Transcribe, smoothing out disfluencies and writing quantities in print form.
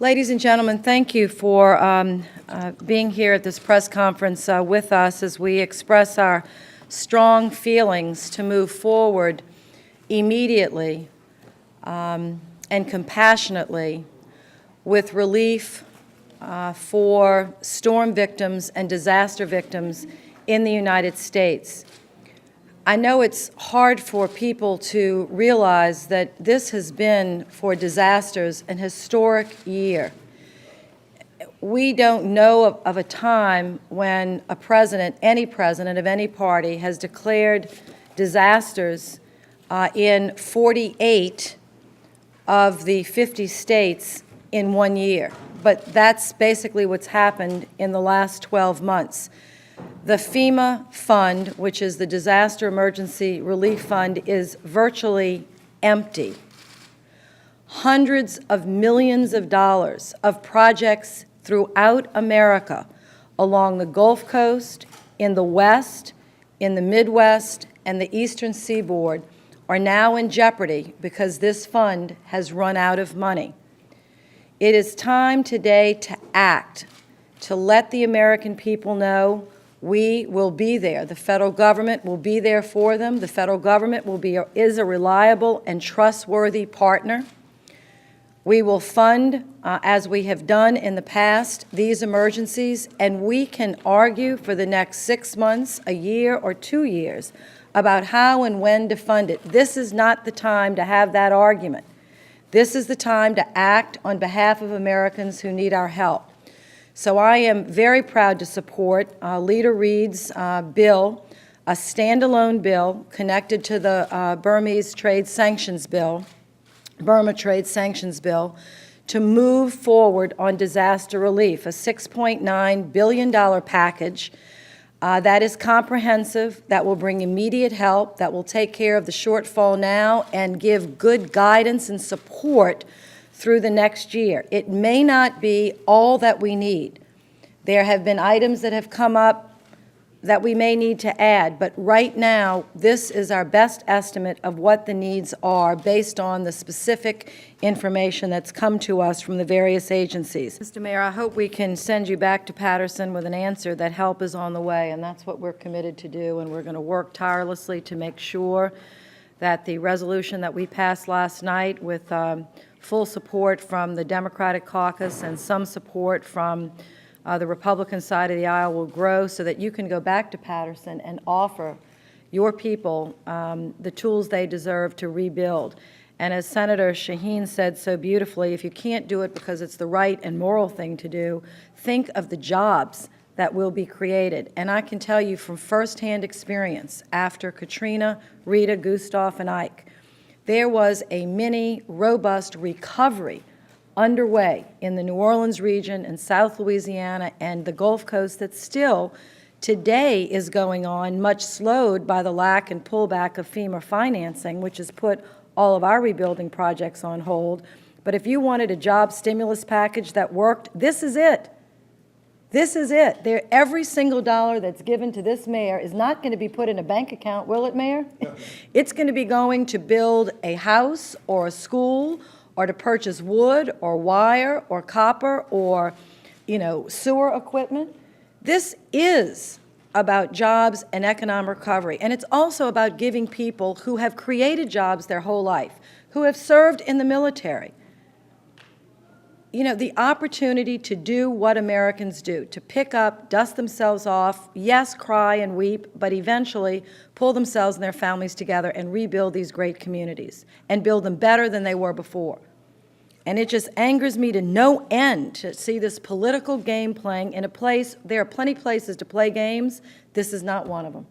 Ladies and gentlemen, thank you for being here at this press conference with us as we express our strong feelings to move forward immediately and compassionately with relief for storm victims and disaster victims in the United States. I know it's hard for people to realize that this has been, for disasters, an historic year. We don't know of a time when a president, any president of any party, has declared disasters in 48 of the 50 states in 1 year. But that's basically what's happened in the last 12 months. The FEMA fund, which is the Disaster Emergency Relief Fund, is virtually empty. Hundreds of millions of dollars of projects throughout America, along the Gulf Coast, in the West, in the Midwest, and the Eastern Seaboard, are now in jeopardy because this fund has run out of money. It is time today to act, to let the American people know we will be there. The federal government will be there for them. The federal government is a reliable and trustworthy partner. We will fund, as we have done in the past, these emergencies, and we can argue for the next 6 months, a year, or 2 years about how and when to fund it. This is not the time to have that argument. This is the time to act on behalf of Americans who need our help. So I am very proud to support Leader Reid's bill, a standalone bill connected to the Burma Trade Sanctions Bill, to move forward on disaster relief, a $6.9 billion package that is comprehensive, that will bring immediate help, that will take care of the shortfall now and give good guidance and support through the next year. It may not be all that we need. There have been items that have come up that we may need to add, but right now, this is our best estimate of what the needs are based on the specific information that's come to us from the various agencies. Mr. Mayor, I hope we can send you back to Patterson with an answer that help is on the way, and that's what we're committed to do, and we're going to work tirelessly to make sure that the resolution that we passed last night with full support from the Democratic caucus and some support from the Republican side of the aisle will grow so that you can go back to Patterson and offer your people the tools they deserve to rebuild. And as Senator Shaheen said so beautifully, if you can't do it because it's the right and moral thing to do, think of the jobs that will be created. And I can tell you from firsthand experience, after Katrina, Rita, Gustav, and Ike, there was a mini, robust recovery underway in the New Orleans region and South Louisiana and the Gulf Coast that still today is going on, much slowed by the lack and pullback of FEMA financing, which has put all of our rebuilding projects on hold. But if you wanted a job stimulus package that worked, this is it. This is it. Every single dollar that's given to this mayor is not going to be put in a bank account, will it, Mayor? No. It's going to be going to build a house or a school or to purchase wood or wire or copper or, sewer equipment. This is about jobs and economic recovery. And it's also about giving people who have created jobs their whole life, who have served in the military, the opportunity to do what Americans do, to pick up, dust themselves off, yes, cry and weep, but eventually pull themselves and their families together and rebuild these great communities and build them better than they were before. And it just angers me to no end to see this political game playing in a place, there are plenty of places to play games. This is not one of them.